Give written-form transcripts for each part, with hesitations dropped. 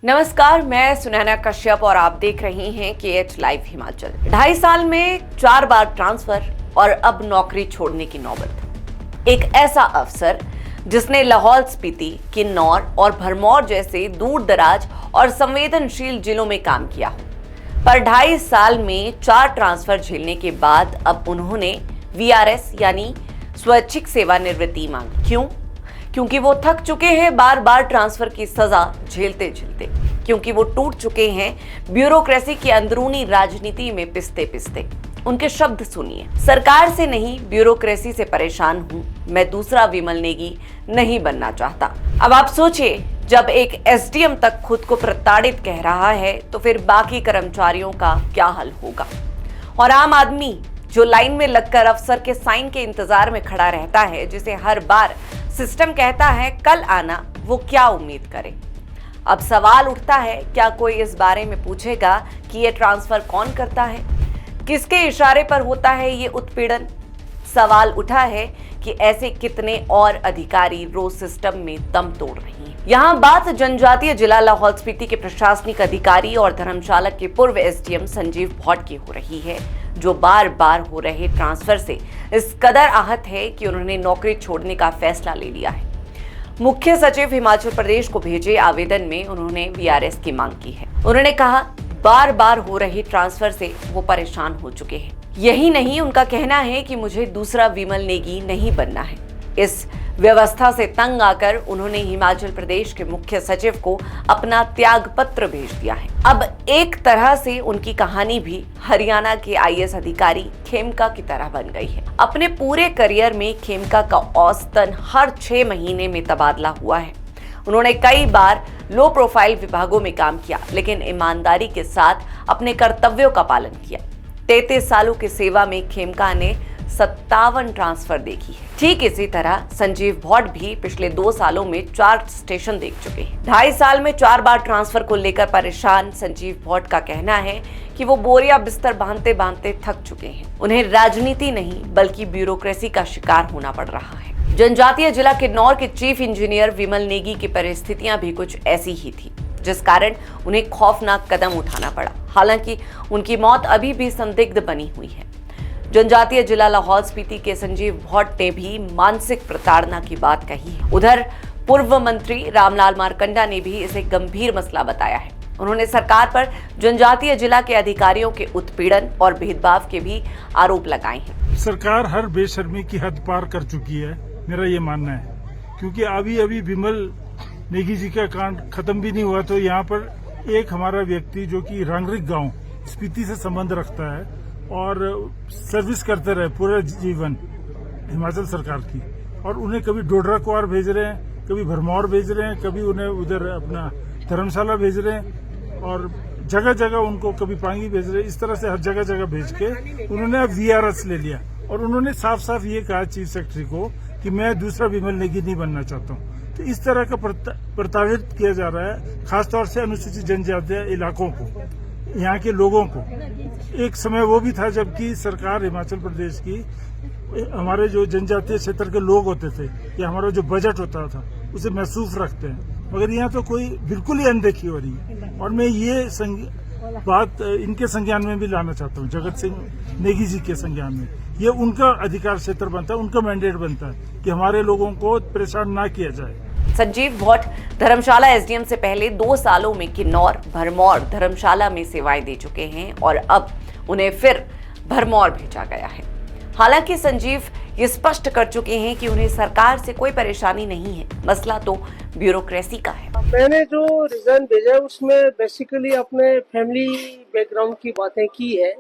नमस्कार, मैं सुनैना कश्यप और आप देख रहे हैं KH लाइव हिमाचल। 2.5 साल में 4 बार ट्रांसफर और अब नौकरी छोड़ने की नौबत। एक ऐसा अफसर जिसने लाहौल स्पीति, किन्नौर और भरमौर जैसे दूर दराज और संवेदनशील जिलों में काम किया, पर 2.5 साल में 4 ट्रांसफर झेलने के बाद अब उन्होंने VRS यानी स्वैच्छिक सेवानिवृत्ति मांगी। क्यों? क्योंकि वो थक चुके हैं बार बार ट्रांसफर की सजा झेलते झेलते, क्योंकि वो टूट चुके हैं ब्यूरोक्रेसी की अंदरूनी राजनीति में पिसते पिसते। उनके शब्द सुनिए। सरकार से नहीं, ब्यूरोक्रेसी से परेशान हूं। मैं दूसरा विमल नेगी नहीं बनना चाहता। अब आप सोचिए, जब एक SDM तक खुद को प्रताड़ित कह रहा है तो फिर बाकी कर्मचारियों का क्या हाल होगा। और आम आदमी जो लाइन में लगकर अफसर के साइन के इंतजार में खड़ा रहता है, जिसे हर बार सिस्टम कहता है कल आना, वो क्या उम्मीद करे। अब सवाल उठता है, क्या कोई इस बारे में पूछेगा कि ये ट्रांसफर कौन करता है, किसके इशारे पर होता है ये उत्पीड़न। सवाल उठा है कि ऐसे कितने और अधिकारी रोज सिस्टम में दम तोड़ रही हैं। यहाँ बात जनजातीय जिला लाहौल स्पीति के प्रशासनिक अधिकारी और धर्मशाला के पूर्व SDM संजीव भट्ट की हो रही है, जो बार बार हो रहे ट्रांसफर से इस कदर आहत है कि उन्होंने नौकरी छोड़ने का फैसला ले लिया है। मुख्य सचिव हिमाचल प्रदेश को भेजे आवेदन में उन्होंने VRS की मांग की है। उन्होंने कहा, बार बार हो रही ट्रांसफर से वो परेशान हो चुके हैं। यही नहीं, उनका कहना है कि मुझे दूसरा विमल नेगी नहीं बनना है। इस व्यवस्था से तंग आकर उन्होंने हिमाचल प्रदेश के मुख्य सचिव को अपना त्याग पत्र भेज दिया है। अब एक तरह से उनकी कहानी भी हरियाणा के IAS अधिकारी खेमका की तरह बन गई है। अपने पूरे करियर में खेमका का औसतन हर 6 महीने में तबादला हुआ है। उन्होंने कई बार लो प्रोफाइल विभागों में काम किया, लेकिन ईमानदारी के साथ अपने कर्तव्यों का पालन किया। 33 सालों की सेवा में खेमका ने 57 ट्रांसफर देखी है। ठीक इसी तरह संजीव भट्ट भी पिछले 2 सालों में 4 स्टेशन देख चुके हैं। 2.5 साल में 4 बार ट्रांसफर को लेकर परेशान संजीव भट्ट का कहना है कि वो बोरिया बिस्तर बांधते बांधते थक चुके हैं। उन्हें राजनीति नहीं बल्कि ब्यूरोक्रेसी का शिकार होना पड़ रहा है। जनजातीय जिला किन्नौर के चीफ इंजीनियर विमल नेगी की परिस्थितियां भी कुछ ऐसी ही थी, जिस कारण उन्हें खौफनाक कदम उठाना पड़ा। हालांकि उनकी मौत अभी भी संदिग्ध बनी हुई है। जनजातीय जिला लाहौल स्पीति के संजीव भट्ट ने भी मानसिक प्रताड़ना की बात कही है। उधर पूर्व मंत्री रामलाल मारकंडा ने भी इसे गंभीर मसला बताया है। उन्होंने सरकार पर जनजातीय जिला के अधिकारियों के उत्पीड़न और भेदभाव के भी आरोप लगाए हैं। सरकार हर बेशर्मी की हद पार कर चुकी है, मेरा ये मानना है, क्योंकि अभी विमल नेगी जी का कांड खत्म भी नहीं हुआ तो यहाँ पर एक हमारा व्यक्ति जो कि रंगरिक गांव स्पीति से संबंध रखता है और सर्विस करते रहे पूरा जीवन हिमाचल सरकार की, और उन्हें कभी डोडरा कुआर भेज रहे हैं, कभी भरमौर भेज रहे हैं, कभी उन्हें उधर अपना धर्मशाला भेज रहे हैं, और जगह जगह उनको कभी पांगी भेज रहे हैं। इस तरह से हर जगह जगह भेज के उन्होंने अब VRS ले लिया और उन्होंने साफ साफ ये कहा चीफ सेक्रेटरी को कि मैं दूसरा विमल नेगी नहीं बनना चाहता हूँ। तो इस तरह का प्रताड़ित किया जा रहा है, खासतौर से अनुसूचित जनजातीय इलाकों को, यहाँ के लोगों को। एक समय वो भी था जबकि सरकार हिमाचल प्रदेश की हमारे जो जनजातीय क्षेत्र के लोग होते थे या हमारा जो बजट होता था उसे महसूस रखते हैं, मगर यहाँ तो कोई बिल्कुल ही अनदेखी हो रही है। और मैं ये बात इनके संज्ञान में भी लाना चाहता हूँ, जगत सिंह नेगी जी के संज्ञान में। ये उनका अधिकार क्षेत्र बनता है, उनका मैंडेट बनता है कि हमारे लोगों को परेशान ना किया जाए। संजीव भट्ट धर्मशाला SDM से पहले 2 सालों में किन्नौर, भरमौर, धर्मशाला में सेवाएं दे चुके हैं और अब उन्हें फिर भरमौर भेजा गया है। हालांकि संजीव ये स्पष्ट कर चुके हैं कि उन्हें सरकार से कोई परेशानी नहीं है, मसला तो ब्यूरोक्रेसी का है। मैंने जो रिजाइन भेजा उसमें बेसिकली अपने फैमिली बैकग्राउंड की बातें की है,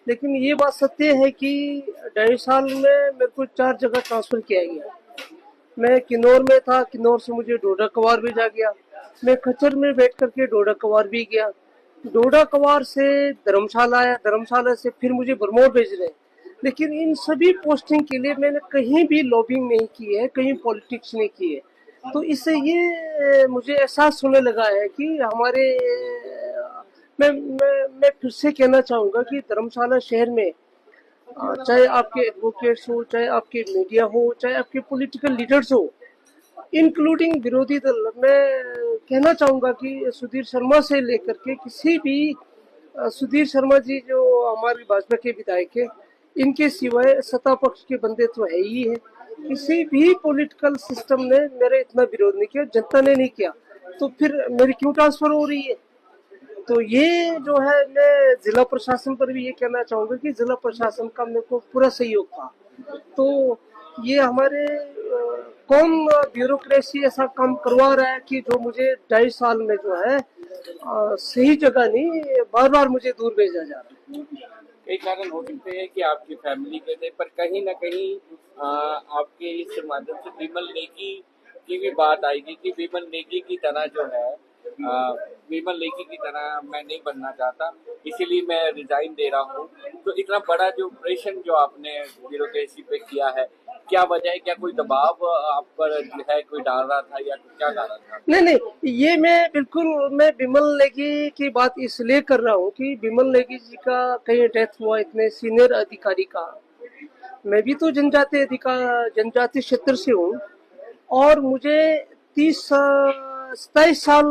लेकिन ये बात सत्य है कि 2.5 साल में मेरे को 4 जगह ट्रांसफर किया गया। मैं किन्नौर में था, किन्नौर से मुझे डोडा कवार भेजा गया। मैं खच्चर में बैठ करके डोडा कवार भी गया। डोडा कवार से धर्मशाला आया, धर्मशाला से फिर मुझे भरमौर भेज रहे। लेकिन इन सभी पोस्टिंग के लिए मैंने कहीं भी लॉबिंग नहीं की है, कहीं पॉलिटिक्स नहीं की है। तो इससे ये मुझे एहसास होने लगा है कि हमारे मैं फिर से कहना चाहूँगा कि धर्मशाला शहर में चाहे आपके एडवोकेट्स हो, चाहे आपके मीडिया हो, चाहे आपके पॉलिटिकल लीडर्स हो, इंक्लूडिंग विरोधी दल। मैं कहना चाहूंगा कि सुधीर शर्मा से लेकर के किसी भी सुधीर शर्मा जी जो हमारे भाजपा के विधायक है, इनके सिवाय सत्ता पक्ष के बंदे तो है ही है। किसी भी पॉलिटिकल सिस्टम ने मेरा इतना विरोध नहीं किया, जनता ने नहीं किया, तो फिर मेरी क्यों ट्रांसफर हो रही है? तो ये जो है, मैं जिला प्रशासन पर भी ये कहना चाहूंगा कि जिला प्रशासन का मेरे को पूरा सहयोग था। तो ये हमारे कौन ब्यूरोक्रेसी ऐसा काम करवा रहा है कि जो मुझे 2.5 साल में जो है सही जगह नहीं, बार बार मुझे दूर भेजा जा रहा है। कई कारण हो सकते हैं कि आपकी फैमिली के थे, पर कहीं ना कहीं आपके इस माध्यम से विमल नेगी की भी बात आएगी कि विमल नेगी की तरह जो है, विमल नेगी की तरह मैं नहीं बनना चाहता, इसीलिए मैं रिजाइन दे रहा हूँ। तो इतना बड़ा जो ऑपरेशन जो आपने ब्यूरोक्रेसी पे किया है, क्या वजह है? क्या कोई दबाव आप पर जो है कोई डाल रहा था या क्या डाल रहा था? नहीं, ये मैं विमल नेगी की बात इसलिए कर रहा हूँ कि विमल नेगी जी का कहीं डेथ हुआ, इतने सीनियर अधिकारी का। मैं भी तो जनजाति क्षेत्र से हूँ और मुझे 27 साल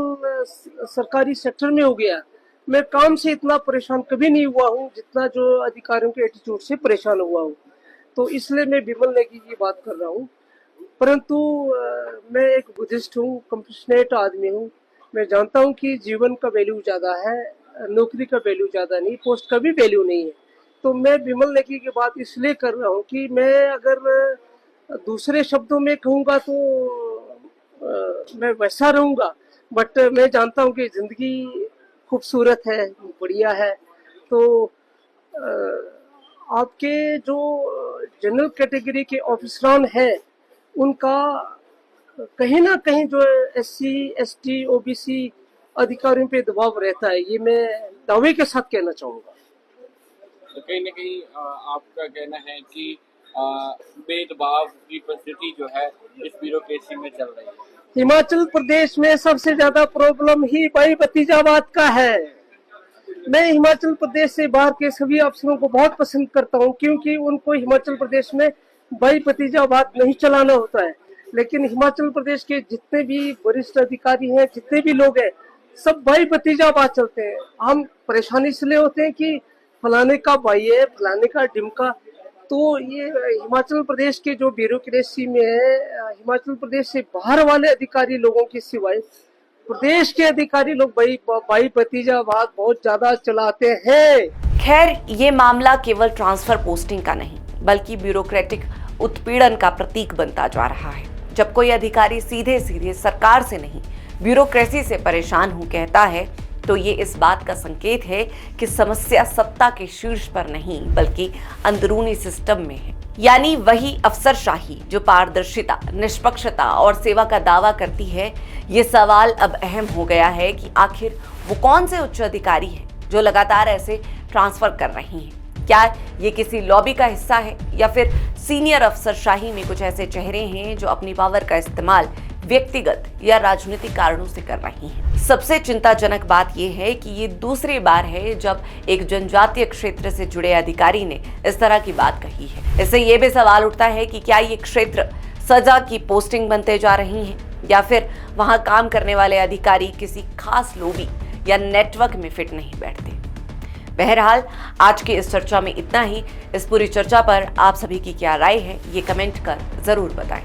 सरकारी सेक्टर में हो गया। मैं काम से इतना परेशान कभी नहीं हुआ हूँ जितना जो अधिकारियों के एटीट्यूड से परेशान हुआ हूँ। तो इसलिए मैं विमल नेगी की बात कर रहा हूँ। परंतु मैं एक बुद्धिस्ट हूँ, कंपैशनेट आदमी हूँ। मैं जानता हूँ कि जीवन का वैल्यू ज्यादा है, नौकरी का वैल्यू ज्यादा नहीं, पोस्ट का भी वैल्यू नहीं है। तो मैं विमल नेगी की बात इसलिए कर रहा हूँ कि मैं अगर दूसरे शब्दों में कहूँगा तो मैं वैसा रहूँगा, बट मैं जानता हूँ कि जिंदगी खूबसूरत है, बढ़िया है। तो आपके जो जनरल कैटेगरी के ऑफिसरान हैं, उनका कहीं ना कहीं जो SC, ST, OBC अधिकारियों पे दबाव रहता है, ये मैं दावे के साथ कहना चाहूँगा। तो कहीं ना कहीं आपका कहना है कि भेदभाव की परिस्थिति जो है इस ब्यूरोक्रेसी में चल रही है। हिमाचल प्रदेश में सबसे ज्यादा प्रॉब्लम ही भाई भतीजावाद का है। मैं हिमाचल प्रदेश से बाहर के सभी अफसरों को बहुत पसंद करता हूं, क्योंकि उनको हिमाचल प्रदेश में भाई भतीजावाद नहीं चलाना होता है। लेकिन हिमाचल प्रदेश के जितने भी वरिष्ठ अधिकारी हैं, जितने भी लोग हैं, सब भाई भतीजावाद चलते हैं। हम परेशानी इसलिए होते हैं कि फलाने का भाई है, फलाने का डिमका। तो ये हिमाचल प्रदेश के जो ब्यूरोक्रेसी में है, हिमाचल प्रदेश से बाहर वाले अधिकारी लोगों के सिवाय प्रदेश के अधिकारी लोग भाई भतीजावाद बहुत ज्यादा चलाते हैं। खैर, ये मामला केवल ट्रांसफर पोस्टिंग का नहीं, बल्कि ब्यूरोक्रेटिक उत्पीड़न का प्रतीक बनता जा रहा है। जब कोई अधिकारी सीधे सीधे सरकार से नहीं, ब्यूरोक्रेसी से परेशान हूं कहता है, तो ये इस बात का संकेत है कि समस्या सत्ता के शीर्ष पर नहीं, बल्कि अंदरूनी सिस्टम में है। यानी वही अफसरशाही जो पारदर्शिता, निष्पक्षता और सेवा का दावा करती है। ये सवाल अब अहम हो गया है कि आखिर वो कौन से उच्च अधिकारी हैं जो लगातार ऐसे ट्रांसफर कर रही हैं। क्या ये किसी लॉबी का हिस्सा है, या फिर सीनियर अफसरशाही में कुछ ऐसे चेहरे हैं जो अपनी पावर का इस्तेमाल व्यक्तिगत या राजनीतिक कारणों से कर रही हैं। सबसे चिंताजनक बात यह है कि ये दूसरी बार है जब एक जनजातीय क्षेत्र से जुड़े अधिकारी ने इस तरह की बात कही है। इससे ये भी सवाल उठता है कि क्या ये क्षेत्र सजा की पोस्टिंग बनते जा रही हैं, या फिर वहां काम करने वाले अधिकारी किसी खास लॉबी या नेटवर्क में फिट नहीं बैठते। बहरहाल, आज की इस चर्चा में इतना ही। इस पूरी चर्चा पर आप सभी की क्या राय है, ये कमेंट कर जरूर बताएं।